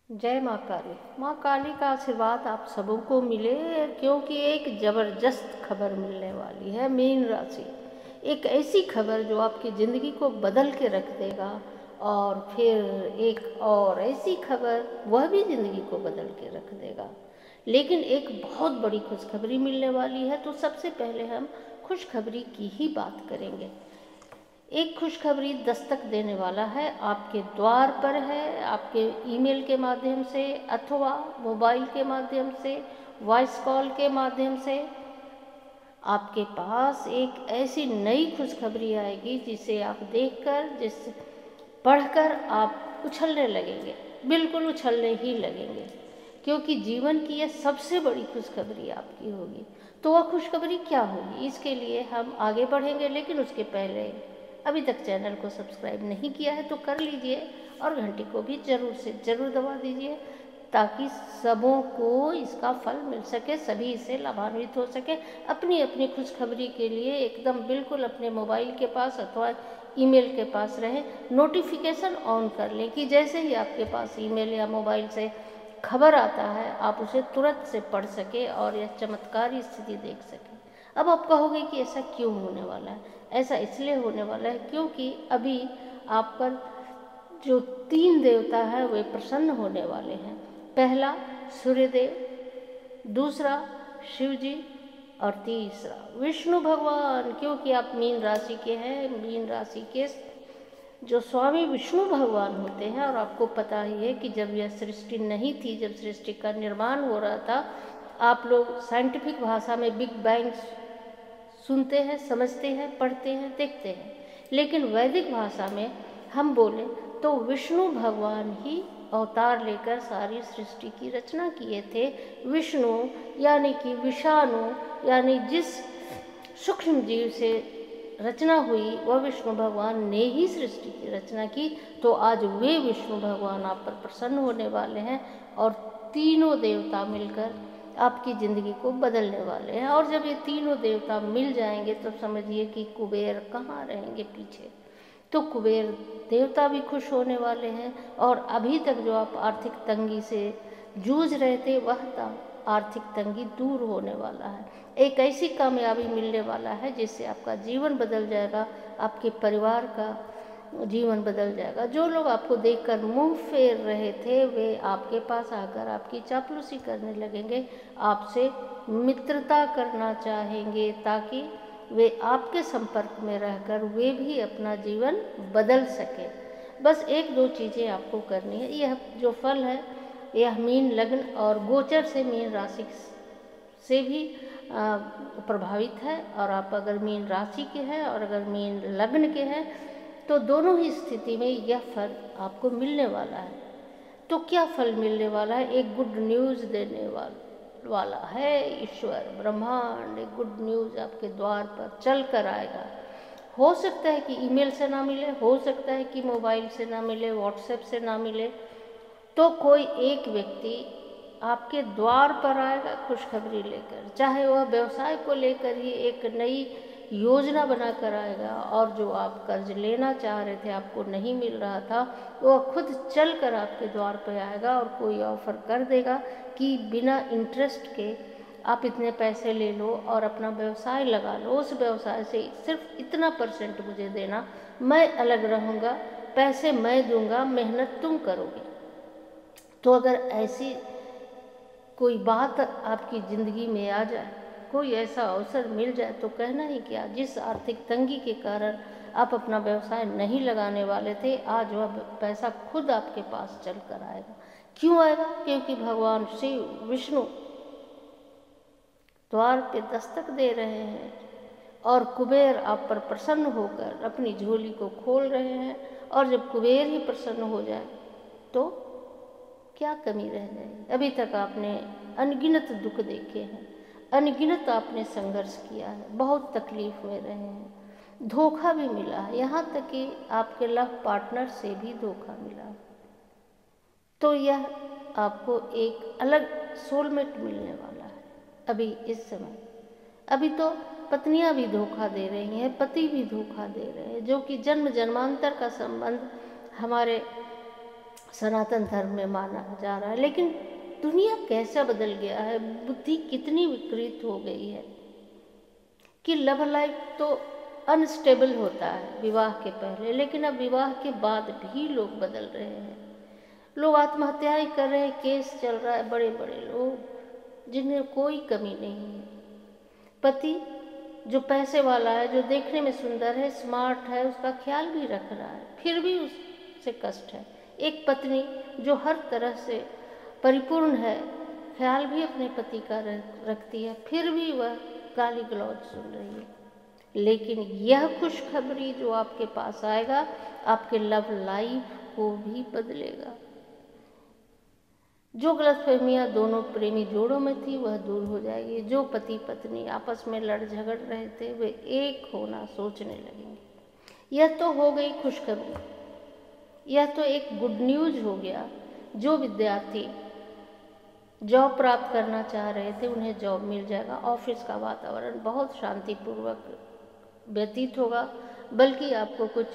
जय माँ काली। माँ काली का आशीर्वाद आप सबों को मिले, क्योंकि एक ज़बरदस्त खबर मिलने वाली है। मीन राशि, एक ऐसी खबर जो आपकी ज़िंदगी को बदल के रख देगा। और फिर एक और ऐसी खबर, वह भी ज़िंदगी को बदल के रख देगा। लेकिन एक बहुत बड़ी खुशखबरी मिलने वाली है। तो सबसे पहले हम खुशखबरी की ही बात करेंगे। एक खुशखबरी दस्तक देने वाला है, आपके द्वार पर है। आपके ईमेल के माध्यम से अथवा मोबाइल के माध्यम से, वॉइस कॉल के माध्यम से आपके पास एक ऐसी नई खुशखबरी आएगी जिसे आप देखकर, जिसे पढ़कर आप उछलने लगेंगे, बिल्कुल उछलने ही लगेंगे, क्योंकि जीवन की यह सबसे बड़ी खुशखबरी आपकी होगी। तो वह खुशखबरी क्या होगी, इसके लिए हम आगे बढ़ेंगे। लेकिन उसके पहले अभी तक चैनल को सब्सक्राइब नहीं किया है तो कर लीजिए, और घंटी को भी ज़रूर से ज़रूर दबा दीजिए, ताकि सबों को इसका फल मिल सके, सभी इससे लाभान्वित हो सके। अपनी अपनी खुशखबरी के लिए एकदम बिल्कुल अपने मोबाइल के पास अथवा ईमेल के पास रहे, नोटिफिकेशन ऑन कर लें कि जैसे ही आपके पास ईमेल या मोबाइल से खबर आता है आप उसे तुरंत से पढ़ सके और यह चमत्कारी स्थिति देख सकें। अब आप कहोगे कि ऐसा क्यों होने वाला है? ऐसा इसलिए होने वाला है क्योंकि अभी आप पर जो 3 देवता हैं वे प्रसन्न होने वाले हैं। पहला सूर्यदेव, दूसरा शिव जी, और तीसरा विष्णु भगवान। क्योंकि आप मीन राशि के हैं, मीन राशि के जो स्वामी विष्णु भगवान होते हैं। और आपको पता ही है कि जब यह सृष्टि नहीं थी, जब सृष्टि का निर्माण हो रहा था, आप लोग साइंटिफिक भाषा में बिग बैंग सुनते हैं, समझते हैं, पढ़ते हैं, देखते हैं। लेकिन वैदिक भाषा में हम बोले तो विष्णु भगवान ही अवतार लेकर सारी सृष्टि की रचना किए थे। विष्णु यानी कि विषाणु, यानी जिस सूक्ष्म जीव से रचना हुई वह विष्णु भगवान ने ही सृष्टि की रचना की। तो आज वे विष्णु भगवान आप पर प्रसन्न होने वाले हैं, और तीनों देवता मिलकर आपकी ज़िंदगी को बदलने वाले हैं। और जब ये तीनों देवता मिल जाएंगे तो समझिए कि कुबेर कहाँ रहेंगे पीछे। तो कुबेर देवता भी खुश होने वाले हैं, और अभी तक जो आप आर्थिक तंगी से जूझ रहे थे वह आर्थिक तंगी दूर होने वाला है। एक ऐसी कामयाबी मिलने वाला है जिससे आपका जीवन बदल जाएगा, आपके परिवार का जीवन बदल जाएगा। जो लोग आपको देखकर मुंह फेर रहे थे वे आपके पास आकर आपकी चापलूसी करने लगेंगे, आपसे मित्रता करना चाहेंगे, ताकि वे आपके संपर्क में रहकर वे भी अपना जीवन बदल सके। बस एक दो चीज़ें आपको करनी है। यह जो फल है यह मीन लग्न और गोचर से मीन राशि से भी प्रभावित है। और आप अगर मीन राशि के हैं और अगर मीन लग्न के हैं तो दोनों ही स्थिति में यह फल आपको मिलने वाला है। तो क्या फल मिलने वाला है? एक गुड न्यूज़ देने वाला है ईश्वर, ब्रह्मांड। एक गुड न्यूज़ आपके द्वार पर चल कर आएगा। हो सकता है कि ईमेल से ना मिले, हो सकता है कि मोबाइल से ना मिले, व्हाट्सएप से ना मिले, तो कोई एक व्यक्ति आपके द्वार पर आएगा खुशखबरी लेकर। चाहे वह व्यवसाय को लेकर ही एक नई योजना बनाकर आएगा, और जो आप कर्ज लेना चाह रहे थे आपको नहीं मिल रहा था, वह खुद चल कर आपके द्वार पर आएगा और कोई ऑफ़र कर देगा कि बिना इंटरेस्ट के आप इतने पैसे ले लो और अपना व्यवसाय लगा लो। उस व्यवसाय से सिर्फ इतना % मुझे देना, मैं अलग रहूँगा, पैसे मैं दूँगा, मेहनत तुम करोगे। तो अगर ऐसी कोई बात आपकी ज़िंदगी में आ जाए, कोई ऐसा अवसर मिल जाए, तो कहना ही क्या। जिस आर्थिक तंगी के कारण आप अपना व्यवसाय नहीं लगाने वाले थे, आज वह पैसा खुद आपके पास चल कर आएगा। क्यों आएगा? क्योंकि भगवान शिव विष्णु द्वार पे दस्तक दे रहे हैं, और कुबेर आप पर प्रसन्न होकर अपनी झोली को खोल रहे हैं। और जब कुबेर ही प्रसन्न हो जाए तो क्या कमी रह जाएगी? अभी तक आपने अनगिनत दुख देखे हैं, अनगिनत आपने संघर्ष किया है, बहुत तकलीफ में रहे हैं, धोखा भी मिला है, यहाँ तक कि आपके लव पार्टनर से भी धोखा मिला। तो यह आपको एक अलग सोलमेट मिलने वाला है अभी इस समय। अभी तो पत्नियां भी धोखा दे रही हैं, पति भी धोखा दे रहे हैं, जो कि जन्म जन्मांतर का संबंध हमारे सनातन धर्म में माना जा रहा है। लेकिन दुनिया कैसा बदल गया है, बुद्धि कितनी विकृत हो गई है कि लव लाइफ तो अनस्टेबल होता है विवाह के पहले, लेकिन अब विवाह के बाद भी लोग बदल रहे हैं। लोग आत्महत्याएं कर रहे हैं, केस चल रहा है, बड़े बड़े लोग जिन्हें कोई कमी नहीं है। पति जो पैसे वाला है, जो देखने में सुंदर है, स्मार्ट है, उसका ख्याल भी रख रहा है, फिर भी उससे कष्ट है। एक पत्नी जो हर तरह से परिपूर्ण है, ख्याल भी अपने पति का रखती है, फिर भी वह गाली गलौज सुन रही है। लेकिन यह खुशखबरी जो आपके पास आएगा, आपके लव लाइफ को भी बदलेगा। जो गलतफहमियां दोनों प्रेमी जोड़ों में थी वह दूर हो जाएगी। जो पति पत्नी आपस में लड़ झगड़ रहे थे वे एक होना सोचने लगेंगे। यह तो हो गई खुशखबरी, यह तो एक गुड न्यूज हो गया। जो विद्यार्थी जॉब प्राप्त करना चाह रहे थे उन्हें जॉब मिल जाएगा। ऑफिस का वातावरण बहुत शांतिपूर्वक व्यतीत होगा, बल्कि आपको कुछ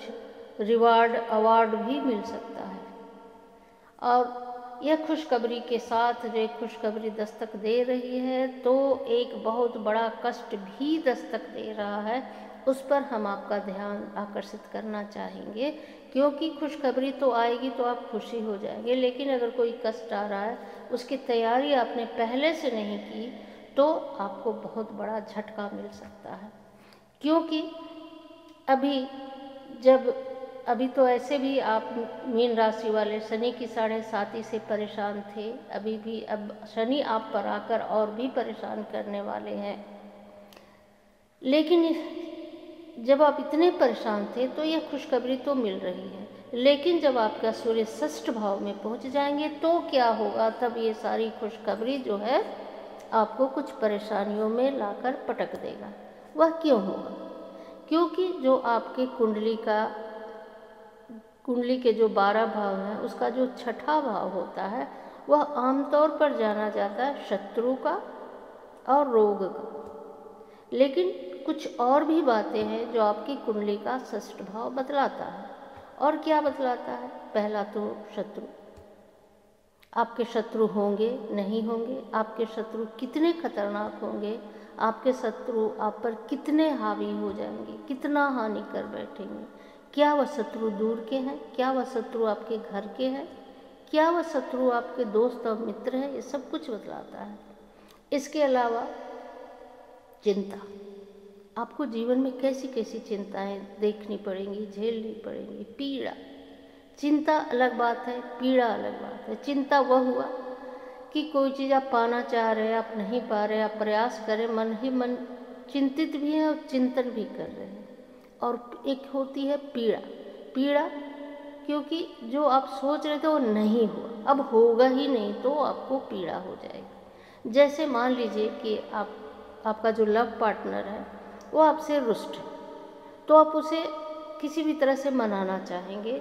रिवार्ड अवार्ड भी मिल सकता है। और यह खुशखबरी के साथ जो खुशखबरी दस्तक दे रही है, तो एक बहुत बड़ा कष्ट भी दस्तक दे रहा है। उस पर हम आपका ध्यान आकर्षित करना चाहेंगे, क्योंकि खुशखबरी तो आएगी तो आप खुशी हो जाएंगे, लेकिन अगर कोई कष्ट आ रहा है, उसकी तैयारी आपने पहले से नहीं की, तो आपको बहुत बड़ा झटका मिल सकता है। क्योंकि अभी तो ऐसे भी आप मीन राशि वाले शनि की 7.5 से परेशान थे, अभी भी अब शनि आप पर आकर और भी परेशान करने वाले हैं। लेकिन जब आप इतने परेशान थे तो यह खुशखबरी तो मिल रही है, लेकिन जब आपका सूर्य षष्ठ भाव में पहुंच जाएंगे तो क्या होगा? तब ये सारी खुशखबरी जो है आपको कुछ परेशानियों में लाकर पटक देगा। वह क्यों होगा? क्योंकि जो आपके कुंडली के जो 12 भाव हैं, उसका जो छठा भाव होता है वह आमतौर पर जाना जाता है शत्रु का और रोग का। लेकिन कुछ और भी बातें हैं जो आपकी कुंडली का षष्ठ भाव बतलाता है। और क्या बतलाता है? पहला तो शत्रु। आपके शत्रु होंगे नहीं होंगे, आपके शत्रु कितने खतरनाक होंगे, आपके शत्रु आप पर कितने हावी हो जाएंगे, कितना हानि कर बैठेंगे। क्या वह शत्रु दूर के हैं? क्या वह शत्रु आपके घर के हैं? क्या वह शत्रु आपके दोस्त और मित्र हैं? ये सब कुछ बतलाता है। इसके अलावा चिंता, आपको जीवन में कैसी कैसी चिंताएं देखनी पड़ेंगी, झेलनी पड़ेंगी। पीड़ा, चिंता अलग बात है, पीड़ा अलग बात है। चिंता वह हुआ कि कोई चीज़ आप पाना चाह रहे हैं, आप नहीं पा रहे, आप प्रयास करें, मन ही मन चिंतित भी हैं और चिंतन भी कर रहे हैं। और एक होती है पीड़ा, क्योंकि जो आप सोच रहे थे वो नहीं हुआ, अब होगा ही नहीं, तो आपको पीड़ा हो जाएगी। जैसे मान लीजिए कि आपका जो लव पार्टनर है वो आपसे रुष्ट है, तो आप उसे किसी भी तरह से मनाना चाहेंगे,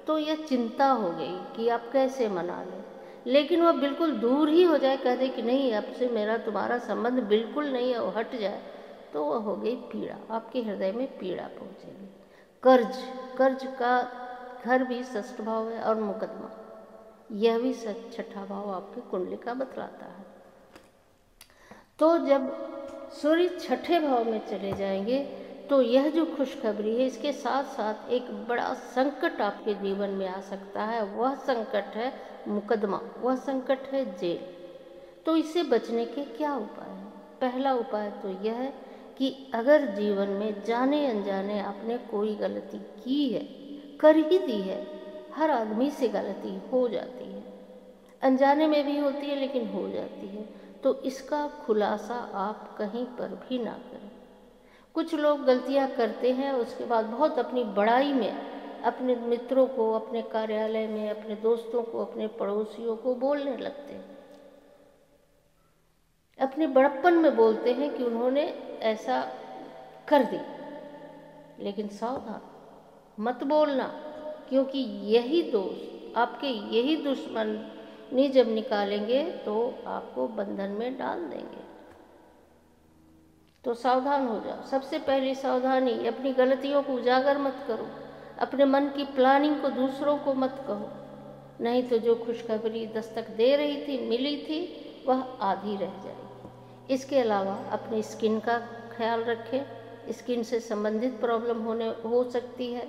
तो यह चिंता हो गई कि आप कैसे मना लें। लेकिन वह बिल्कुल दूर ही हो जाए, कह दे कि नहीं, अब से मेरा तुम्हारा संबंध बिल्कुल नहीं है, वो हट जाए, तो वह हो गई पीड़ा। आपके हृदय में पीड़ा पहुँचेगी। कर्ज का घर भी षष्ठ भाव है और मुकदमा, यह भी छठा भाव आपके कुंडली का बतलाता है। तो जब सूर्य छठे भाव में चले जाएंगे तो यह जो खुशखबरी है, इसके साथ साथ एक बड़ा संकट आपके जीवन में आ सकता है। वह संकट है मुकदमा, वह संकट है जेल। तो इससे बचने के क्या उपाय हैं? पहला उपाय तो यह है कि अगर जीवन में जाने अनजाने आपने कोई गलती की है, कर ही दी है, हर आदमी से गलती हो जाती है, अनजाने में भी होती है लेकिन हो जाती है, तो इसका खुलासा आप कहीं पर भी ना करें। कुछ लोग गलतियां करते हैं, उसके बाद बहुत अपनी बड़ाई में अपने मित्रों को, अपने कार्यालय में अपने दोस्तों को, अपने पड़ोसियों को बोलने लगते हैं, अपने बड़प्पन में बोलते हैं कि उन्होंने ऐसा कर दी। लेकिन सावधान, मत बोलना, क्योंकि यही दोस्त, आपके यही दुश्मनी जब निकालेंगे तो आपको बंधन में डाल देंगे। तो सावधान हो जाओ। सबसे पहली सावधानी, अपनी गलतियों को उजागर मत करो, अपने मन की प्लानिंग को दूसरों को मत कहो, नहीं तो जो खुशखबरी दस्तक दे रही थी, मिली थी, वह आधी रह जाएगी। इसके अलावा अपनी स्किन का ख्याल रखें। स्किन से संबंधित प्रॉब्लम हो सकती है,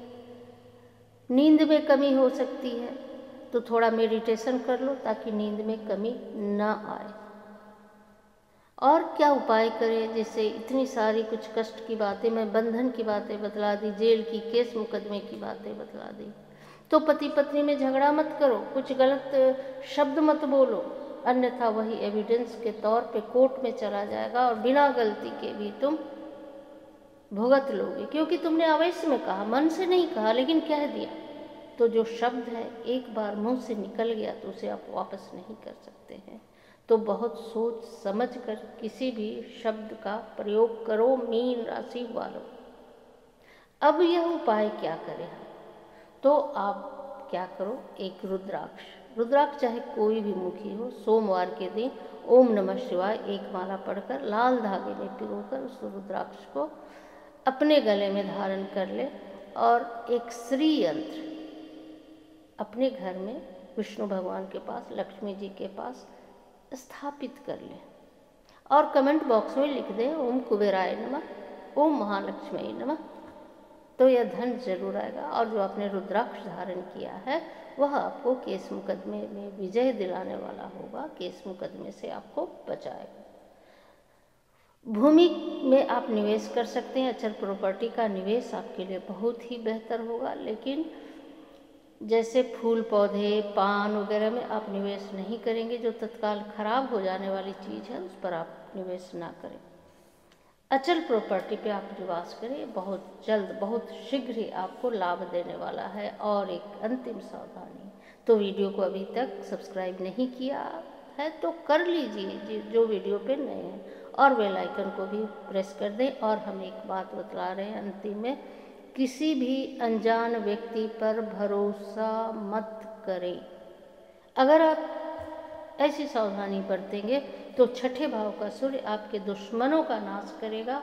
नींद में कमी हो सकती है, तो थोड़ा मेडिटेशन कर लो ताकि नींद में कमी ना आए। और क्या उपाय करें, जिससे इतनी सारी कुछ कष्ट की बातें, मैं बंधन की बातें बतला दी, जेल की, केस मुकदमे की बातें बतला दी। तो पति पत्नी में झगड़ा मत करो, कुछ गलत शब्द मत बोलो, अन्यथा वही एविडेंस के तौर पे कोर्ट में चला जाएगा और बिना गलती के भी तुम भुगत लोगे, क्योंकि तुमने आवेश में कहा, मन से नहीं कहा, लेकिन कह दिया। तो जो शब्द है एक बार मुंह से निकल गया तो उसे आप वापस नहीं कर सकते हैं। तो बहुत सोच समझ कर किसी भी शब्द का प्रयोग करो, मीन राशि वालों। अब यह उपाय क्या करें हम? तो आप क्या करो, एक रुद्राक्ष चाहे कोई भी मुखी हो, सोमवार के दिन ओम नमः शिवाय एक माला पढ़कर लाल धागे में पिरोकर उस रुद्राक्ष को अपने गले में धारण कर ले और एक श्री यंत्र अपने घर में विष्णु भगवान के पास, लक्ष्मी जी के पास स्थापित कर ले और कमेंट बॉक्स में लिख दें ओम कुबेराय नमः, ओम महालक्ष्मी नमः। तो यह धन जरूर आएगा। और जो आपने रुद्राक्ष धारण किया है वह आपको केस मुकदमे में विजय दिलाने वाला होगा, केस मुकदमे से आपको बचाएगा। भूमि में आप निवेश कर सकते हैं, अचल प्रॉपर्टी का निवेश आपके लिए बहुत ही बेहतर होगा। लेकिन जैसे फूल पौधे, पान वगैरह में आप निवेश नहीं करेंगे, जो तत्काल खराब हो जाने वाली चीज़ है उस पर आप निवेश ना करें। अचल प्रॉपर्टी पे आप निवास करें, बहुत जल्द, बहुत शीघ्र ही आपको लाभ देने वाला है। और एक अंतिम सावधानी, तो वीडियो को अभी तक सब्सक्राइब नहीं किया है तो कर लीजिए जो वीडियो पे नए हैं, और बेल आइकन को भी प्रेस कर दें। और हम एक बात बतला रहे हैं अंतिम में, किसी भी अनजान व्यक्ति पर भरोसा मत करें। अगर आप ऐसी सावधानी बरतेंगे तो छठे भाव का सूर्य आपके दुश्मनों का नाश करेगा,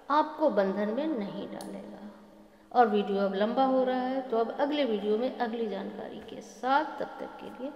आपको बंधन में नहीं डालेगा। और वीडियो अब लंबा हो रहा है, तो अब अगले वीडियो में अगली जानकारी के साथ, तब तक के लिए